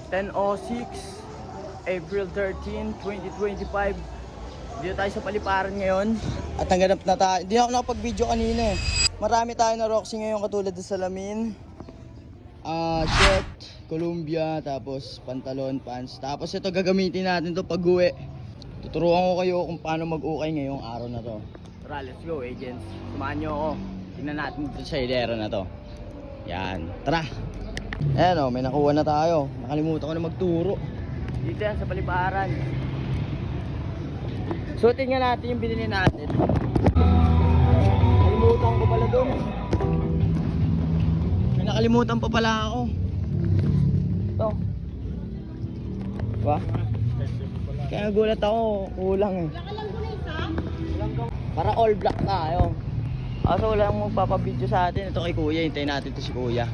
10:06 April 13, 2025. Dito tayo sa Paliparan ngayon. At ang ganap na tayo. Hindi ako nakapag-video kanina eh. Marami tayo na Roxy ngayon katulad ng salamin. Shirt, Columbia, tapos pantalon, pants. Tapos ito gagamitin natin to pag-uwi. Tuturuan ko kayo kung paano mag-ukay ngayong araw na to. Tara, let's go agents. Samahan nyo ako. Tingnan natin dito sa hilera na to. Yan, tara. Ayan o, may nakuha na tayo. Nakalimutan ko na magturo. Dito yan sa Paliparan. Suotin nga natin yung binili natin. Nakalimutan ko pala doon. May nakalimutan pa pala ako. Ito. Diba? Kaya nagulat ako. Kulang eh. Para all black tayo. Kaso wala nang magpapabidyo sa atin. Ito kay kuya. Hintayin natin ito si kuya.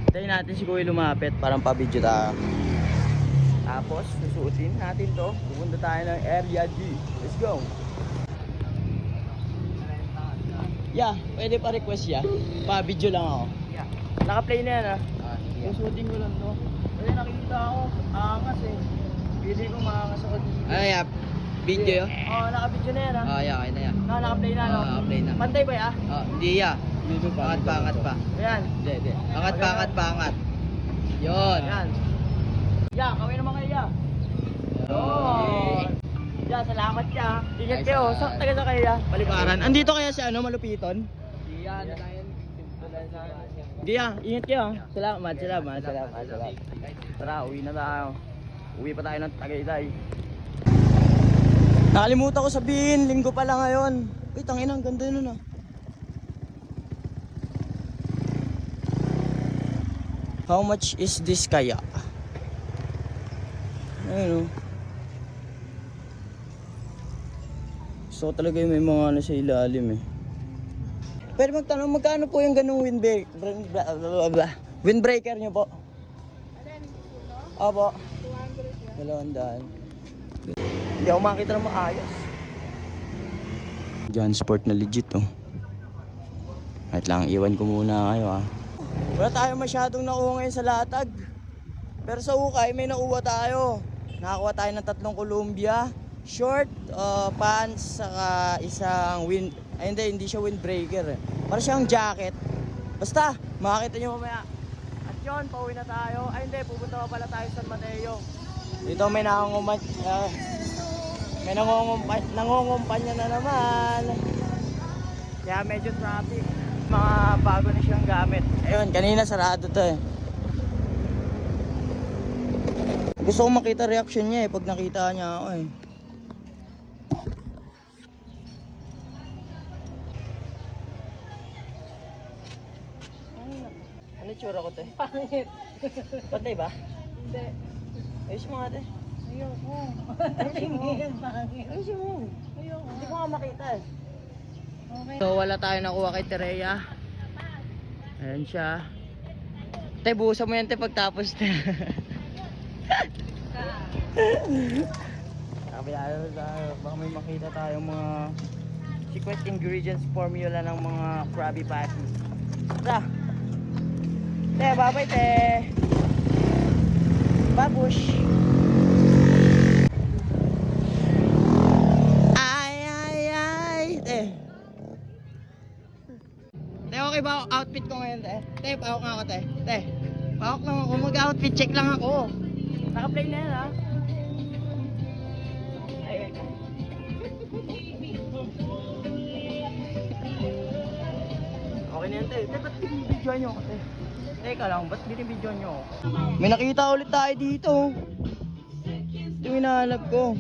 Hintayin natin si kuya lumapit. Parang pabidyo tayo. Tapos susuotin natin to. Pupunta tayo ng Area G. Let's go. Yeah, pwede pa request ya. Pa-video lang ako. Yeah. Naka-play na yan susuotin ko lang to. Kasi nakikita ako, angas eh. Pili ko maangas ako dito. Ay, video yun? Oo, naka-video na yan Yeah, okay na yan. Naka-play na no? Naka-play na. Pantay ba ya? Hindi ya. Pangat pa. Ayan. Hindi. Pangat. Yun. Ayan. Ya, kawin naman kayo ya. Yun. Ya, salamat ya. Ingat kayo. Sa taga sa kayo ya. Paliparan. Andito kaya si Malupiton? Hindi yan. Hindi ya. Ingat kayo. Salamat. Tara, uwi na tayo. Uwi pa tayo ng Tagaytay. Nakalimutan ko sabihin, linggo pa lang ngayon. Uy, tangina, ang ganda nun How much is this kaya? Ayun So talaga yung may mga ano sa ilalim eh. Pero magtanong, magkano po yung ganung windbreaker nyo po? Opo. 200. Hindi ako makita na maayos. John Sport na legit Kahit lang, iwan ko muna kayo Wala tayo masyadong nakuha ngayon sa latag. Pero sa ukay may nakuha tayo. Nakakuha tayo ng 3 Columbia, short, pants, saka isang hindi siya windbreaker Para siyang jacket. Basta, makakita nyo mamaya. At yun, pauwi na tayo. Ay hindi, pupunta pa pala tayo sa San Mateo. Dito may nangungumpanya na naman. Kaya medyo traffic. Mga bago na siyang gamit. Ayun, kanina sarado to Gusto ko makita reaction niya pag nakita niya ako Ano tsura ko Pangit. Pantay ba? Hindi. Ayos mo ate. Ayoko. Pangit. Ayos mo. Ayoko. Hindi ko nga makita Okay. So wala tayo nakuha kay Terea. Ayan siya. Te, buhusan mo yan pagtapos Kabiyado tayo. Baka may makita tayong mga secret ingredients formula ng mga Krabby Patty. Tara. Te, babay te. Babush. Ay. Te. Te, okay ba outfit ko ngayon te? Te, pahok nga ako te. Te, pahok lang ako. Mag-outfit check lang ako. Naka-play na yan Okay na yan te. Te, ba't binibidyoan nyo ako te? Teka lang, ba't binibidyoan nyo ako? May nakita ulit tayo dito. Ito yung hinahanap ko.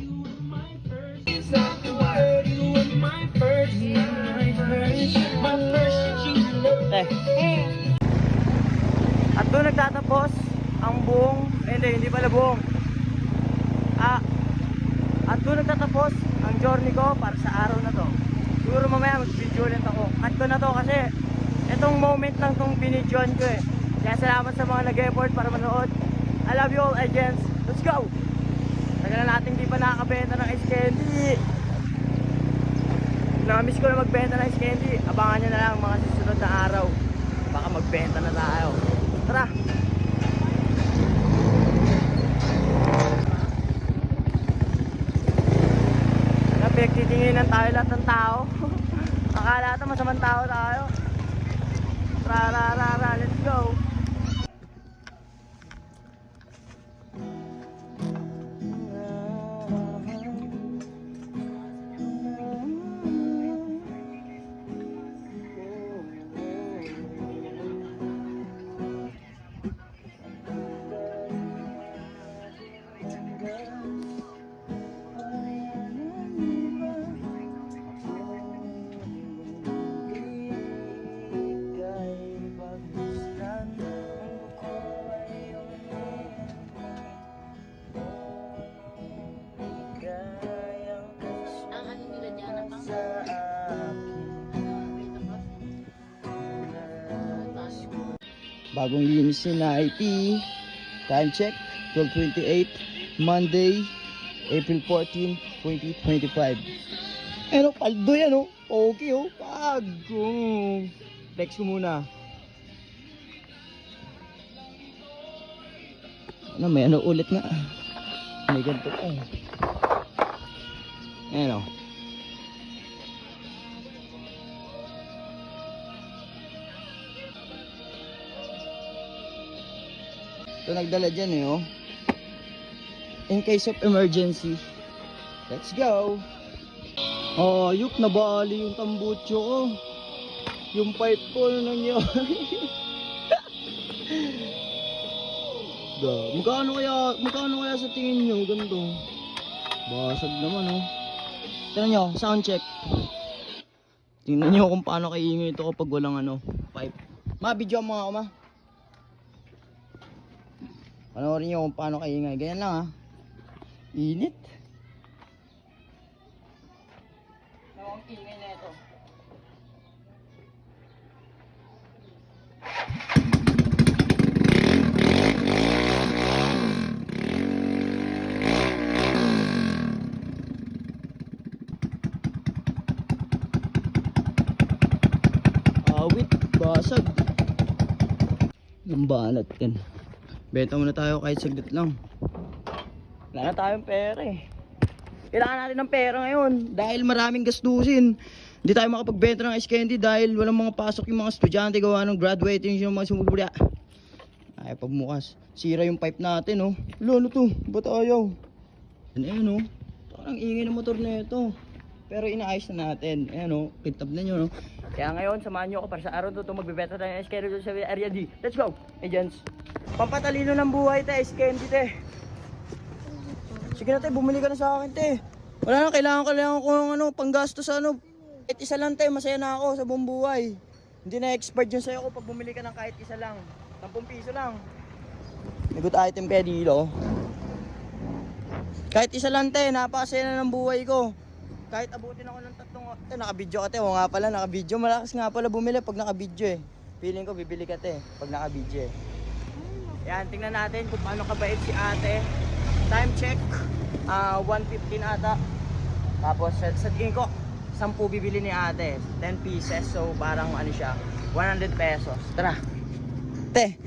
Te. At doon nagtatapos ang buong, hindi pala buong. At doon nagtatapos ang journey ko para sa araw na to. Siguro mamaya mag-video ulit ako. Cut ko na to kasi itong moment lang itong binidyoan ko Kaya salamat sa mga nag-effort para manood. I love you all agents. Let's go! Tagal na natin di pa nakakabenta ng ice candy. Nakamiss ko na magbenta ng ice candy. Abangan nyo na lang mga susunod na araw. Baka magbenta na tayo. Tara! Tinignan tayo lahat ng tao. Akala ito masamang tao tayo. Ra, let's go. Ang ano nila dyan, ang Bagong linis na IT. Time check, 12:28, Monday, April 14, 2025. Ano, paldo yan oh. Okay oh, bago. Flex ko muna. Ano, may ano ulit nga. May ganito pa eh. Ayan oh. Ito nagdala dyan eh oh. In case of emergency. Let's go. Ayok, nabali yung tambutso ko. Yung pipe ko na nangyari. Magkano kaya sa tingin nyo ganito? Basag naman oh. Tignan nyo, sound check. Tingnan nyo kung paano kaingin ito kapag walang ano, pipe. Ma-video mo nga ako ma. Panoorin nyo kung paano kaingay. Ganyan lang ha. Init. Ang ingay na ito. Awit, basag. Ang banat yan. Benta muna tayo kahit saglit lang. Wala na tayong pera eh. Kailangan natin ng pera ngayon dahil maraming gastusin. Hindi tayo makapagbenta ng ice candy dahil walang mga pasok yung mga estudyante gawa ng graduating yung mga sumubra. Ay pagmukas. Sira yung pipe natin oh. Lolo to, ba't ayaw? Ayan oh. Parang ingay ng motor na ito. Pero inaayos na natin. Ayan oh, kintab na nyo no. Kaya ngayon samahan nyo ako para sa araw to magbibenta tayo ng ice candy sa area D. Let's go, agents. Pampatalino ng buhay tayo, ice candy te. Sige na te, bumili ka na sa akin te. Wala na, kailangan ko ng ano, panggasto sa ano. Kahit isa lang te, masaya na ako sa buong buhay. Hindi na expert yun sa'yo ko pag bumili ka ng kahit isa lang. 10 piso lang. May good item kaya dito. Kahit isa lang te, napakasaya na ng buhay ko. Kahit abutin ako ng 3 nakabidyo ka te. O nga pala, nakabidyo. Malakas nga pala bumili pag nakabidyo eh. Feeling ko bibili ka te pag nakabidyo eh. Yan, tingnan natin kung paano kabait si ate. Time check, 1:15 ata. Tapos sa tingin ko, 10 bibili ni ate, 10 pieces. So parang ano siya, 100 pesos. Tara. Te,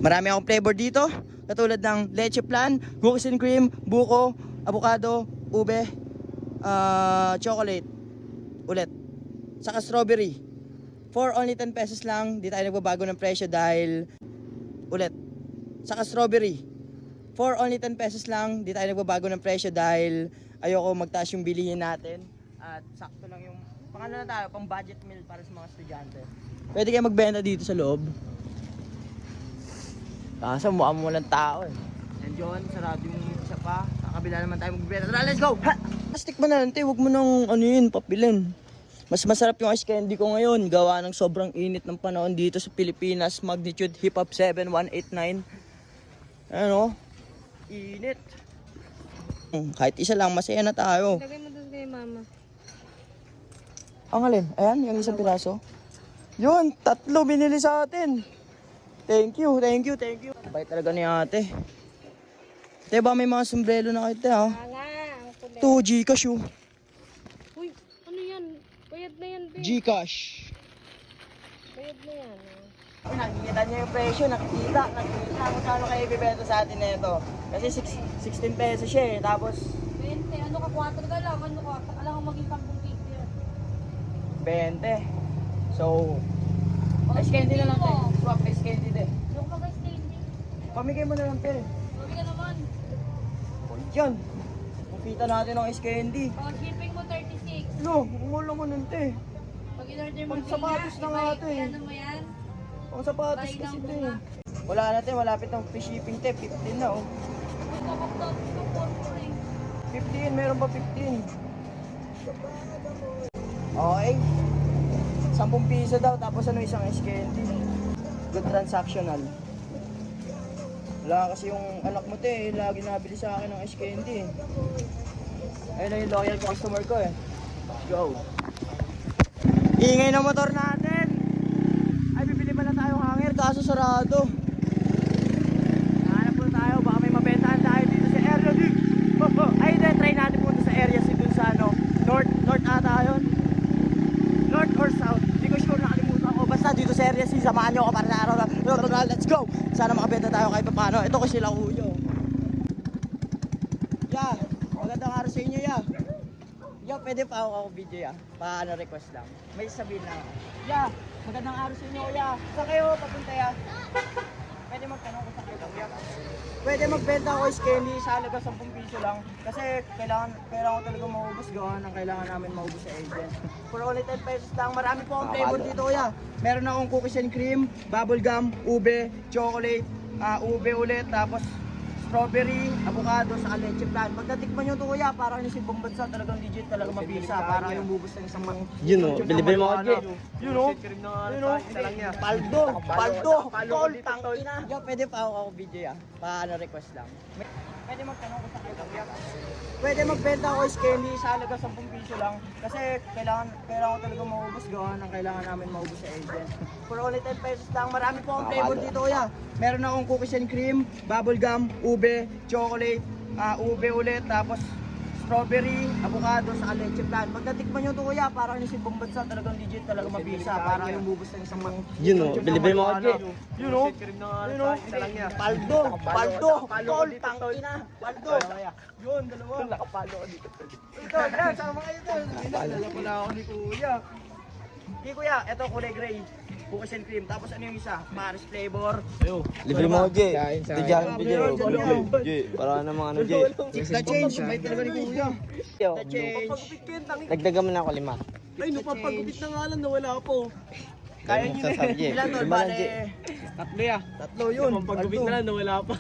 marami akong flavor dito. Katulad ng leche flan, cookies and cream, buko, avocado, ube, chocolate. Ulit. Saka strawberry. For only 10 pesos lang, di tayo nagbabago ng presyo dahil ulit. Saka strawberry. For only 10 pesos lang, di tayo nagbabago ng presyo dahil ayoko magtaas yung bilihin natin. At sakto lang yung, pang ano na tayo, pang budget meal para sa mga estudyante. Pwede kayo magbenta dito sa loob. Kaso mukha mo walang tao eh. And yun, sarado yung isa pa. Sa kabila naman tayo magbenta. Tara, let's go! Ha! Plastic ba na huwag mo nang ano yun, papilin. Mas masarap yung ice candy ko ngayon. Gawa ng sobrang init ng panahon dito sa Pilipinas. Magnitude Hip Hop 7189. Ano? Init. Kahit isa lang, masaya na tayo. Lagay mo doon kay mama. Ang alin? Ayan, yung isang piraso. Yun, 3 binili sa atin. Thank you. Bait talaga ni ate. Ate ba may mga sombrero na kayo, te, ha? Nga, ang kulit. 2 Gcash yun. Uy, ano yan? Bayad na yan, babe. Gcash. Bayad na yan. Nakikita niyo yung presyo, nakikita kung kano kayo ibibenta sa atin na ito. Kasi 16 pesos siya eh, tapos 20. Ano ka, 4 ka lang. Ano ka? Alam mo maging 10 piso yan. 20. So, ice candy na lang, te. Swap ice candy, te. Yung ka guys, candy. Pamigay mo na lang, te. Sabi ka naman. O, yan. Kupita natin ng ice candy. Pag shipping mo 36. No, umula mo nun, te. Pag in-order mo Pag sapatos na nga ito, eh. Ano mo yan? Ang sapatos Bye kasi, lang te. muna. Wala na, te. Malapit ng free shipping, te. 15 na, oh. Uy, kapag ito, 4 15, meron pa 15. Okay. 10 piso daw, tapos ano isang ice candy. Good transactional. Wala kasi yung anak mo, te, lagi nabili sa akin ng ice candy. Ayun na yung loyal customer ko, eh. Let's go. Ingay ng motor natin. Ay, bibili pala tayong hanger, kaso sarado. Nahanap po tayo, baka may mabentahan tayo dito sa area. Ay, hindi, try natin punta sa area si dun sa ano, north ata yun. North or south, hindi ko sure, nakalimutan ko. Basta dito sa area, samahan nyo ako para sa araw na. Let's go! Sana makabenta tayo kahit paano. Ito ko sila Kuyo. Yeah, magandang araw sa inyo, yeah. Yeah, pwede pa ako video, yeah. Paano request lang. May sabihin lang. Yeah, magandang araw sa inyo, yeah. Saan kayo papunta, yeah? Pwede magtanong ko sa kayo lang, yeah. Pwede magbenta ako is candy sa halaga 10 piso lang. Kasi kailangan ko talaga maubos. Gawa ng kailangan namin maubos sa agent. For only 10 pesos lang. Marami po akong flavor dito, kuya. Meron akong cookies and cream, bubble gum, ube, chocolate, ube ulit, tapos strawberry, avocado, sa leche plan. Pag natikman nyo ito, kuya, parang yung simbang bansa, talagang legit, talagang mabisa. Parang yung bubos ng isang Yun o, bilibili mo ako, Jay. Yun o, yun o. Paldo, tol, tangina. Yo, pwede pa ako video, ya. Paano request lang. Pwede magtanong ko sa kayo, kuya. Pwede magbenta ako is candy sa halaga 10 piso lang. Kasi kailangan ko talaga maubos. Gawa ng kailangan namin maubos sa agent. For only 10 pesos lang. Marami po akong flavor dito, kuya. Meron akong cookies and cream, bubble gum, ube, chocolate, ube ulit, tapos strawberry, avocado, sa leche plan. Pag natikman nyo ito, kuya, parang yung simbang bansa, talagang legit, talagang mabisa. Parang yung bubos ng isang Yun o, bilibili mo ako, Jay. Yun o, yun o. Paldo, tol, tangina. Paldo. Yun, dalawa. Nakapalo ako dito. Ito, yan, sama kayo ito. Dala pala ako ni kuya. Hindi, kuya, ito kulay gray. Cookies and cream. Tapos ano yung isa? Paris flavor. Libre mo ako, Jay. Di dyan, Meron, Jay. meron. Jay, para namang ano, Jay. The change, may talaga ni kuya. The change. Dagdagan mo na ako 5. Ay, napapagupit na nga lang, nawala po. Kaya nyo Sasabi, na. Jay. Ilan tol, Lima lang, bale? Jay. Tatlo yun. Napapagupit na lang, nawala pa.